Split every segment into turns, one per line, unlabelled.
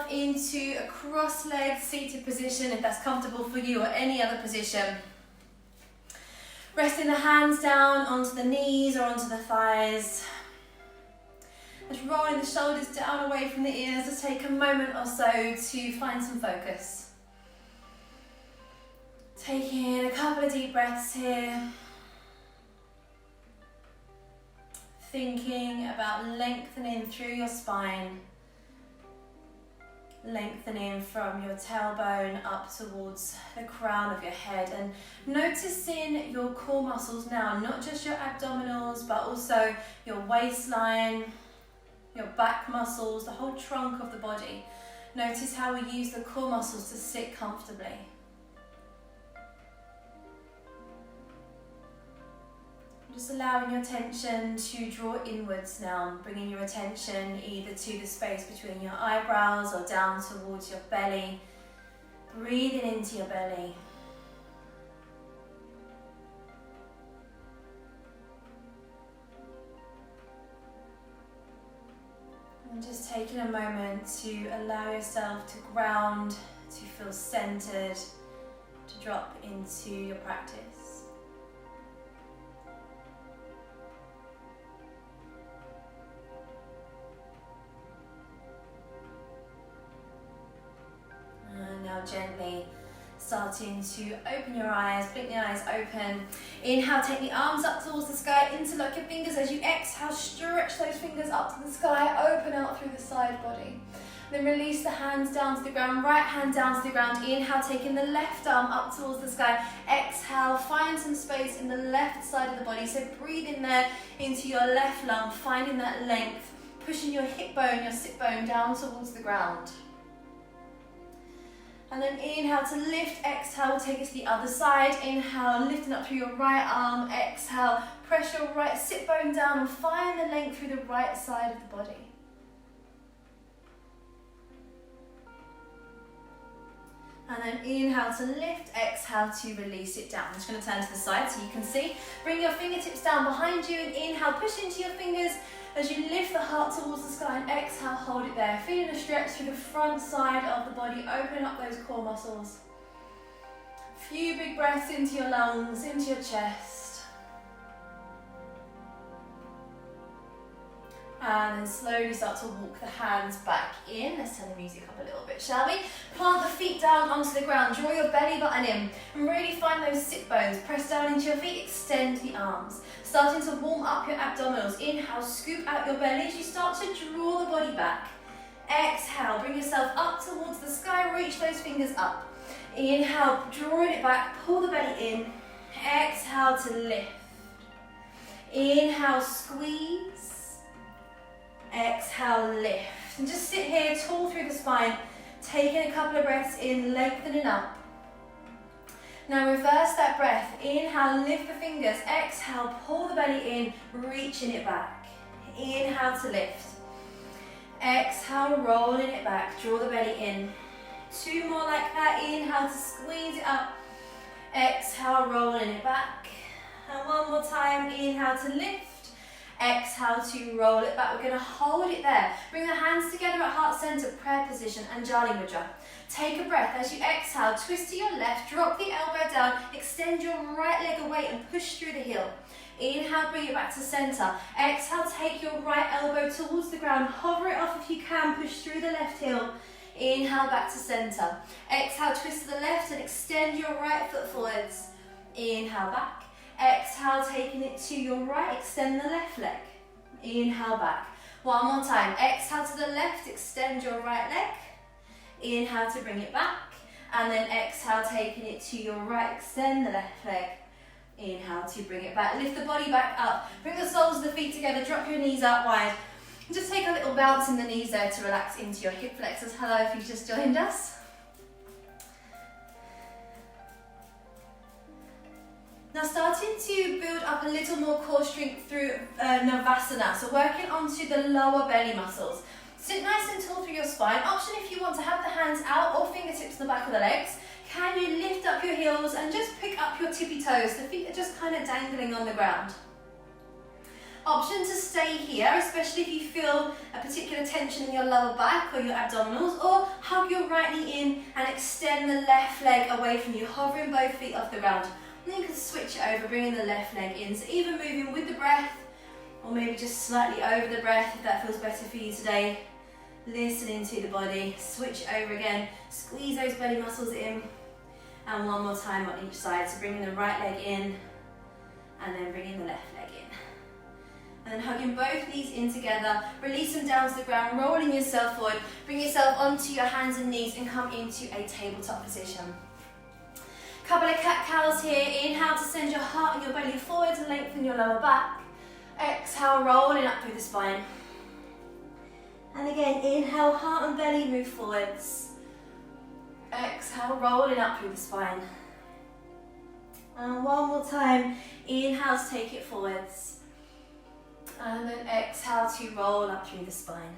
yourself into a cross-legged seated position if that's comfortable for you, or any other position. Resting the hands down onto the knees or onto the thighs. Just rolling the shoulders down away from the ears. Just take a moment or so to find some focus. Taking a couple of deep breaths here. Thinking about lengthening through your spine. Lengthening from your tailbone up towards the crown of your head, and noticing your core muscles now, not just your abdominals, but also your waistline, your back muscles, the whole trunk of the body. Notice how we use the core muscles to sit comfortably. Just allowing your attention to draw inwards now, bringing your attention either to the space between your eyebrows or down towards your belly. Breathing into your belly. And just taking a moment to allow yourself to ground, to feel centered, to drop into your practice. And now gently starting to open your eyes, blink the eyes open. Inhale, take the arms up towards the sky, interlock your fingers. As you exhale, stretch those fingers up to the sky, open out through the side body. Then release the hands down to the ground, right hand down to the ground. Inhale, taking the left arm up towards the sky. Exhale, find some space in the left side of the body. So breathe in there into your left lung, finding that length, pushing your hip bone, your sit bone down towards the ground. And then inhale to lift, exhale, we'll take it to the other side. Inhale, lifting up through your right arm. Exhale, press your right sit bone down and find the length through the right side of the body. And then inhale to lift, exhale to release it down. I'm just going to turn to the side so you can see. Bring your fingertips down behind you and inhale, push into your fingers as you lift the heart towards the sky, and exhale, hold it there. Feeling a stretch through the front side of the body, opening up those core muscles. Few big breaths into your lungs, into your chest. And then slowly start to walk the hands back in. Let's turn the music up a little bit, shall we? Plant the feet down onto the ground, draw your belly button in, and really find those sit bones. Press down into your feet, extend the arms. Starting to warm up your abdominals. Inhale, scoop out your belly as you start to draw the body back. Exhale, bring yourself up towards the sky, reach those fingers up. Inhale, drawing it back, pull the belly in. Exhale to lift. Inhale, squeeze. Exhale, lift. And just sit here tall through the spine, taking a couple of breaths in, lengthening up. Now reverse that breath. Inhale, lift the fingers. Exhale, pull the belly in, reaching it back. Inhale to lift. Exhale, rolling it back. Draw the belly in. Two more like that. Inhale to squeeze it up. Exhale, rolling it back. And one more time. Inhale to lift. Exhale to roll it back. We're going to hold it there. Bring the hands together at heart center, prayer position, Anjali Mudra. Take a breath. As you exhale, twist to your left, drop the elbow down, extend your right leg away and push through the heel. Inhale, bring it back to center. Exhale, take your right elbow towards the ground, hover it off if you can, push through the left heel. Inhale, back to center. Exhale, twist to the left and extend your right foot forwards. Inhale, back. Exhale, taking it to your right, extend the left leg. Inhale, back. One more time. Exhale to the left, extend your right leg. Inhale to bring it back, and then exhale, taking it to your right, extend the left leg. Inhale to bring it back, lift the body back up, bring the soles of the feet together, drop your knees out wide. And just take a little bounce in the knees there to relax into your hip flexors. Hello if you've just joined us. Now starting to build up a little more core strength through Navasana, so working onto the lower belly muscles. Sit nice and tall through your spine. Option if you want to have the hands out or fingertips to the back of the legs. Can you lift up your heels and just pick up your tippy toes? The feet are just kind of dangling on the ground. Option to stay here, especially if you feel a particular tension in your lower back or your abdominals, or hug your right knee in and extend the left leg away from you, hovering both feet off the ground. And then you can switch it over, bringing the left leg in. So either moving with the breath, or maybe just slightly over the breath if that feels better for you today. Listening to the body, switch over again, squeeze those belly muscles in, and one more time on each side. So bringing the right leg in, and then bringing the left leg in. And then hugging both knees in together, release them down to the ground, rolling yourself forward, bring yourself onto your hands and knees and come into a tabletop position. Couple of cat-cows here. Inhale to send your heart and your belly forward to lengthen your lower back. Exhale, rolling up through the spine. And again, inhale, heart and belly move forwards. Exhale, rolling up through the spine. And one more time, inhale to take it forwards. And then exhale to roll up through the spine.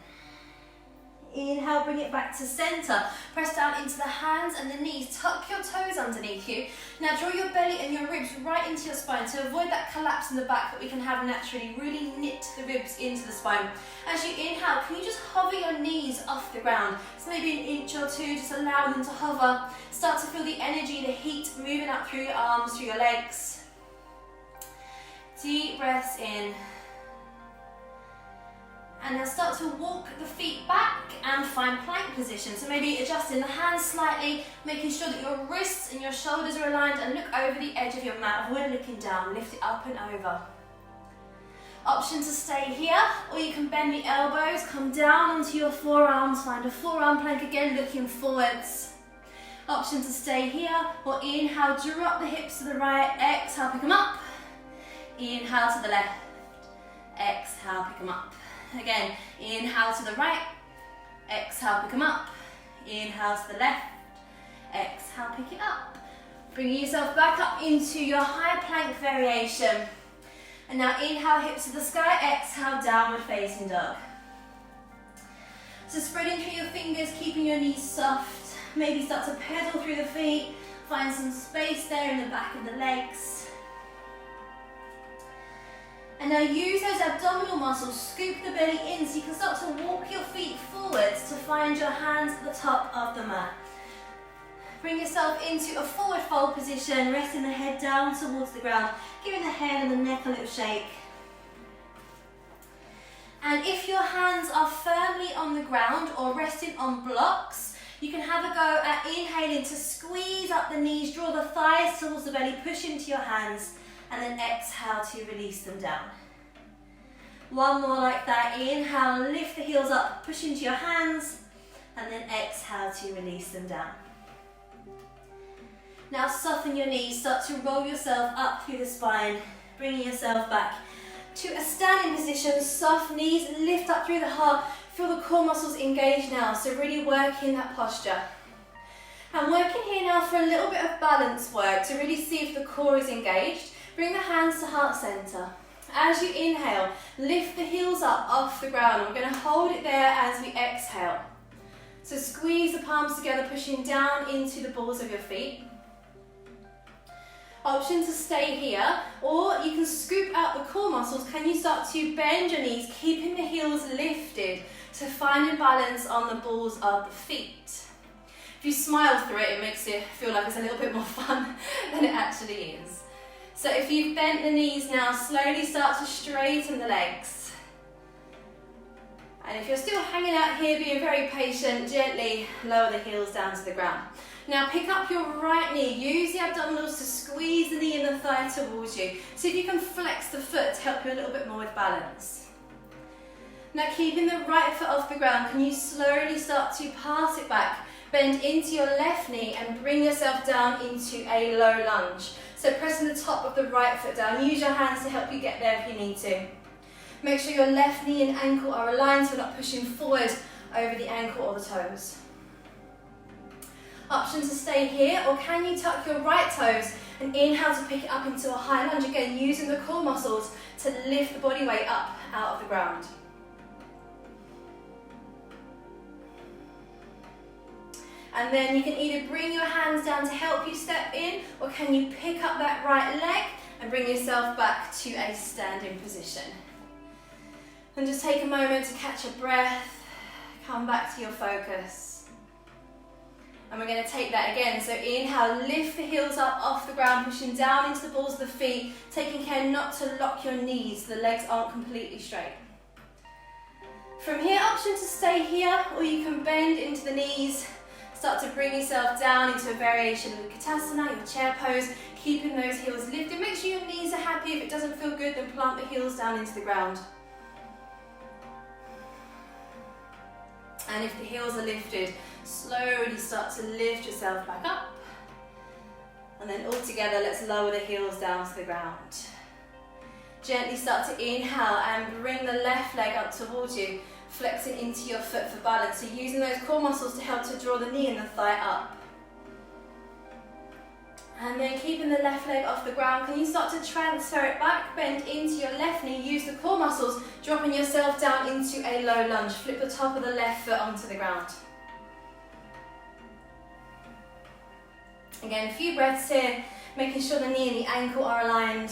Inhale, bring it back to center. Press down into the hands and the knees. Tuck your toes underneath you. Now draw your belly and your ribs right into your spine to avoid that collapse in the back that we can have naturally. Really knit the ribs into the spine. As you inhale, can you just hover your knees off the ground? So maybe an inch or two, just allow them to hover. Start to feel the energy, the heat moving up through your arms, through your legs. Deep breaths in. And now start to walk the feet back and find plank position. So maybe adjusting the hands slightly, making sure that your wrists and your shoulders are aligned, and look over the edge of your mat. Avoid looking down, lift it up and over. Option to stay here, or you can bend the elbows, come down onto your forearms, find a forearm plank again, looking forwards. Option to stay here, or inhale, drop the hips to the right, exhale, pick them up. Inhale to the left, exhale, pick them up. Again, inhale to the right, exhale, pick them up. Inhale to the left, exhale, pick it up. Bringing yourself back up into your high plank variation. And now inhale, hips to the sky, exhale, downward facing dog. So spreading through your fingers, keeping your knees soft. Maybe start to pedal through the feet, find some space there in the back of the legs. And now use those abdominal muscles, scoop the belly in so you can start to walk your feet forwards to find your hands at the top of the mat. Bring yourself into a forward fold position, resting the head down towards the ground, giving the head and the neck a little shake. And if your hands are firmly on the ground or resting on blocks, you can have a go at inhaling to squeeze up the knees, draw the thighs towards the belly, push into your hands, and then exhale to release them down. One more like that. Inhale, lift the heels up, push into your hands, and then exhale to release them down. Now soften your knees, start to roll yourself up through the spine, bringing yourself back to a standing position. Soft knees, lift up through the heart, feel the core muscles engaged now, so really work in that posture. I'm working here now for a little bit of balance work to really see if the core is engaged. Bring the hands to heart center. As you inhale, lift the heels up off the ground. We're going to hold it there as we exhale. So squeeze the palms together, pushing down into the balls of your feet. Option to stay here, or you can scoop out the core muscles. Can you start to bend your knees, keeping the heels lifted to find a balance on the balls of the feet? If you smile through it, it makes it feel like it's a little bit more fun than it actually is. So if you've bent the knees now, slowly start to straighten the legs. And if you're still hanging out here, being very patient, gently lower the heels down to the ground. Now pick up your right knee, use the abdominals to squeeze the knee and the thigh towards you. See if you can flex the foot to help you a little bit more with balance. Now keeping the right foot off the ground, can you slowly start to pass it back? Bend into your left knee and bring yourself down into a low lunge. So pressing the top of the right foot down. Use your hands to help you get there if you need to. Make sure your left knee and ankle are aligned so you're not pushing forward over the ankle or the toes. Option to stay here, or can you tuck your right toes and inhale to pick it up into a high lunge, again using the core muscles to lift the body weight up out of the ground. And then you can either bring your hands down to help you step in, or can you pick up that right leg and bring yourself back to a standing position. And just take a moment to catch your breath, come back to your focus. And we're going to take that again. So inhale, lift the heels up off the ground, pushing down into the balls of the feet, taking care not to lock your knees so the legs aren't completely straight. From here, option to stay here, or you can bend into the knees. Start to bring yourself down into a variation of Utkatasana, your chair pose, keeping those heels lifted. Make sure your knees are happy. If it doesn't feel good, then plant the heels down into the ground. And if the heels are lifted, slowly start to lift yourself back up. And then all together, let's lower the heels down to the ground. Gently start to inhale and bring the left leg up towards you, flexing into your foot for balance. So using those core muscles to help to draw the knee and the thigh up. And then keeping the left leg off the ground, can you start to transfer it back, bend into your left knee, use the core muscles, dropping yourself down into a low lunge. Flip the top of the left foot onto the ground. Again, a few breaths here, making sure the knee and the ankle are aligned.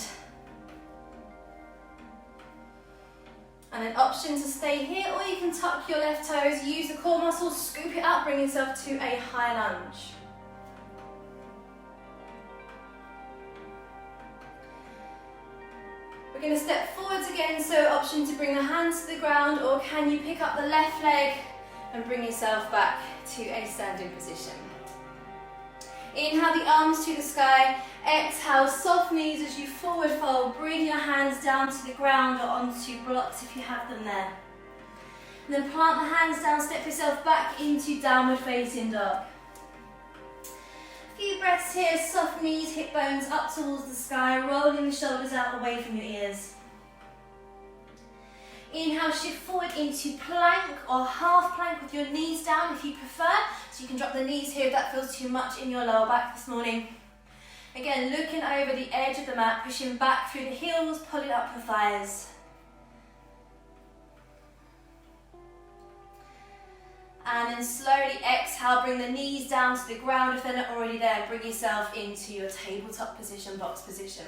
And an option to stay here, or you can tuck your left toes, use the core muscles, scoop it up, bring yourself to a high lunge. We're going to step forwards again, so option to bring the hands to the ground, or can you pick up the left leg and bring yourself back to a standing position. Inhale the arms to the sky, exhale soft knees as you forward fold, bring your hands down to the ground or onto blocks if you have them there. And then plant the hands down, step yourself back into downward facing dog. A few breaths here, soft knees, hip bones up towards the sky, rolling the shoulders out away from your ears. Inhale, shift forward into plank or half plank with your knees down if you prefer. So you can drop the knees here if that feels too much in your lower back this morning. Again, looking over the edge of the mat, pushing back through the heels, pulling up the thighs. And then slowly exhale, bring the knees down to the ground if they're not already there. Bring yourself into your tabletop position, box position.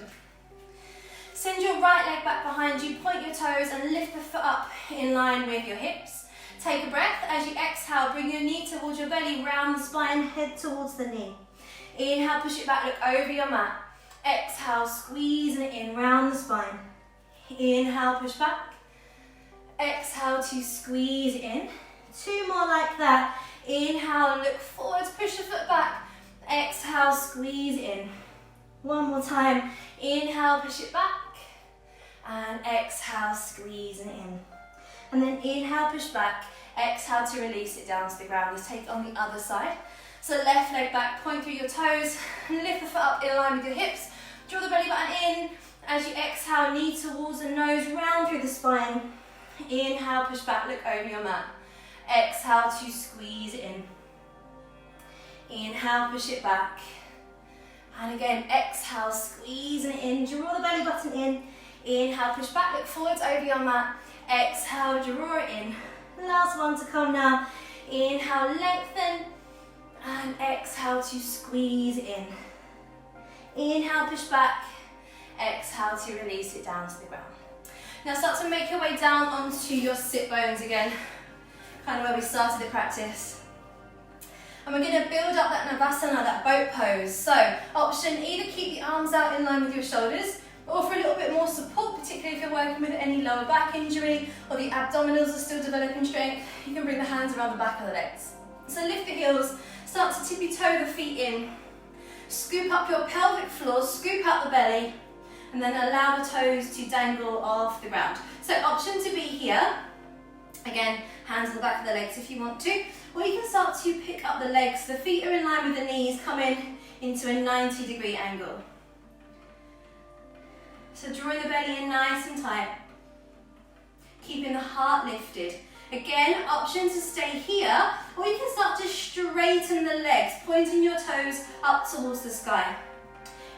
Send your right leg back behind you, point your toes and lift the foot up in line with your hips. Take a breath. As you exhale, bring your knee towards your belly, round the spine, head towards the knee. Inhale, push it back, look over your mat. Exhale, squeezing it in, round the spine. Inhale, push back. Exhale to squeeze it in. Two more like that. Inhale, look forwards, push the foot back. Exhale, squeeze it in. One more time. Inhale, push it back. And exhale, squeeze it in. And then inhale, push back. Exhale to release it down to the ground. Let's take it on the other side. So left leg back, point through your toes. Lift the foot up in line with your hips. Draw the belly button in. As you exhale, knee towards the nose, round through the spine. Inhale, push back, look over your mat. Exhale to squeeze it in. Inhale, push it back. And again, exhale, squeezing it in. Draw the belly button in. Inhale, push back, look forwards over your mat. Exhale, draw it in. Last one to come now. Inhale, lengthen. And exhale to squeeze it in. Inhale, push back. Exhale to release it down to the ground. Now start to make your way down onto your sit bones again. Kind of where we started the practice. And we're going to build up that Navasana, that boat pose. So, option, either keep the arms out in line with your shoulders, or for a little bit more support, particularly if you're working with any lower back injury, or the abdominals are still developing strength, you can bring the hands around the back of the legs. So lift the heels, start to tippy toe the feet in, scoop up your pelvic floor, scoop out the belly, and then allow the toes to dangle off the ground. So option to be here, again, hands on the back of the legs if you want to, or you can start to pick up the legs, the feet are in line with the knees, come in into a 90-degree angle. So drawing the belly in nice and tight, keeping the heart lifted. Again, option to stay here, or you can start to straighten the legs, pointing your toes up towards the sky.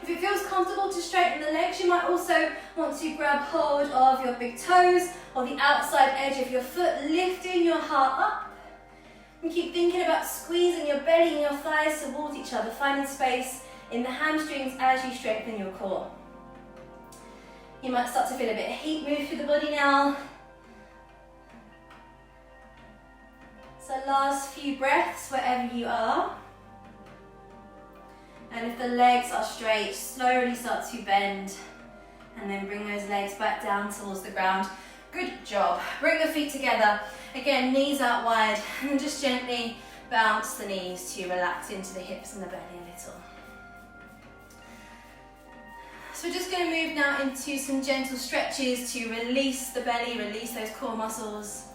If it feels comfortable to straighten the legs, you might also want to grab hold of your big toes or the outside edge of your foot, lifting your heart up. And keep thinking about squeezing your belly and your thighs towards each other, finding space in the hamstrings as you strengthen your core. You might start to feel a bit of heat move through the body now. Last few breaths wherever you are. And if the legs are straight, slowly start to bend and then bring those legs back down towards the ground. Good job. Bring the feet together. Again, knees out wide, and just gently bounce the knees to relax into the hips and the belly a little. So we're just going to move now into some gentle stretches to release the belly, release those core muscles.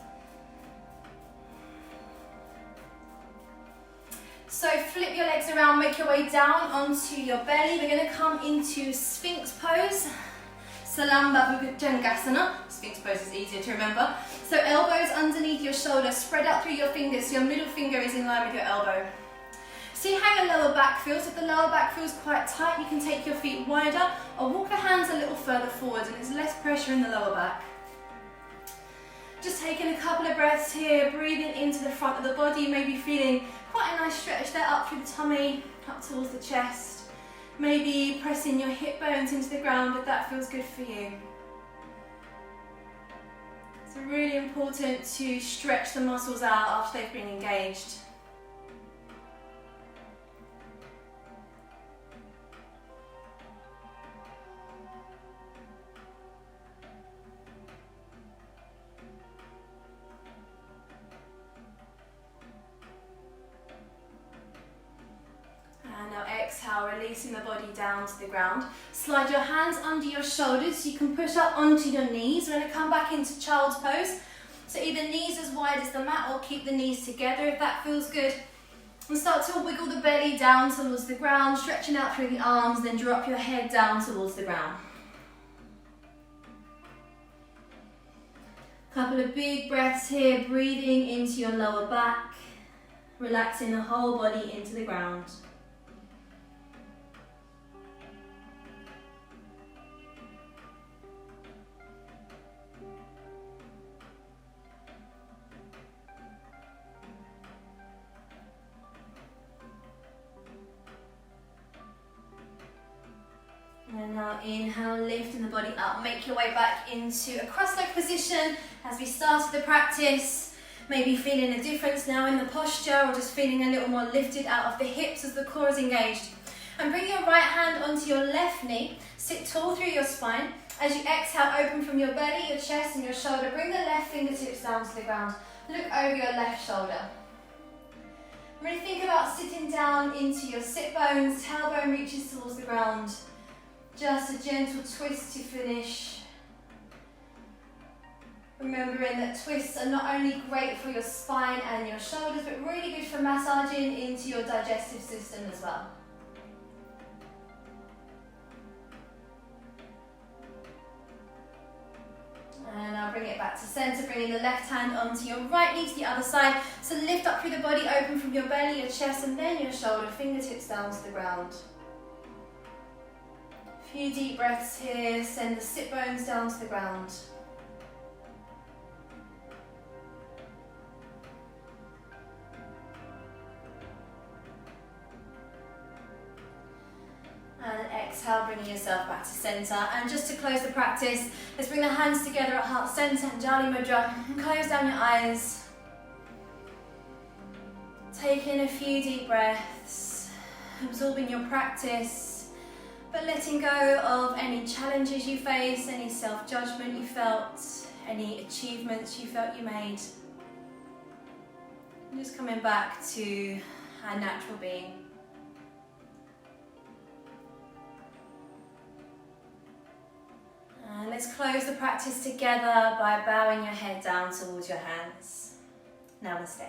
So flip your legs around, make your way down onto your belly. We're going to come into Sphinx pose, Salamba Bhujangasana. Sphinx pose is easier to remember. So elbows underneath your shoulders, spread out through your fingers so your middle finger is in line with your elbow. See how your lower back feels. If the lower back feels quite tight, you can take your feet wider or walk the hands a little further forward, and there's less pressure in the lower back. Just taking a couple of breaths here, breathing into the front of the body, maybe feeling quite a nice stretch there up through the tummy, up towards the chest. Maybe pressing your hip bones into the ground if that feels good for you. It's really important to stretch the muscles out after they've been engaged. Exhale, releasing the body down to the ground. Slide your hands under your shoulders so you can push up onto your knees. We're going to come back into child's pose. So either knees as wide as the mat or keep the knees together if that feels good. And start to wiggle the belly down towards the ground, stretching out through the arms, then drop your head down towards the ground. Couple of big breaths here, breathing into your lower back, relaxing the whole body into the ground. And now inhale, lifting the body up, make your way back into a cross-legged position as we started the practice. Maybe feeling a difference now in the posture or just feeling a little more lifted out of the hips as the core is engaged. And bring your right hand onto your left knee, sit tall through your spine. As you exhale, open from your belly, your chest and your shoulder. Bring the left fingertips down to the ground. Look over your left shoulder. Really think about sitting down into your sit bones, tailbone reaches towards the ground. Just a gentle twist to finish. Remembering that twists are not only great for your spine and your shoulders, but really good for massaging into your digestive system as well. And now bring it back to center, bringing the left hand onto your right knee to the other side. So lift up through the body, open from your belly, your chest, and then your shoulder, fingertips down to the ground. Few deep breaths here, send the sit bones down to the ground. And exhale, bringing yourself back to center. And just to close the practice, let's bring the hands together at heart center, Jali Mudra. Close down your eyes. Take in a few deep breaths, absorbing your practice. But letting go of any challenges you face, any self-judgment you felt, any achievements you felt you made. And just coming back to our natural being. And let's close the practice together by bowing your head down towards your hands. Namaste.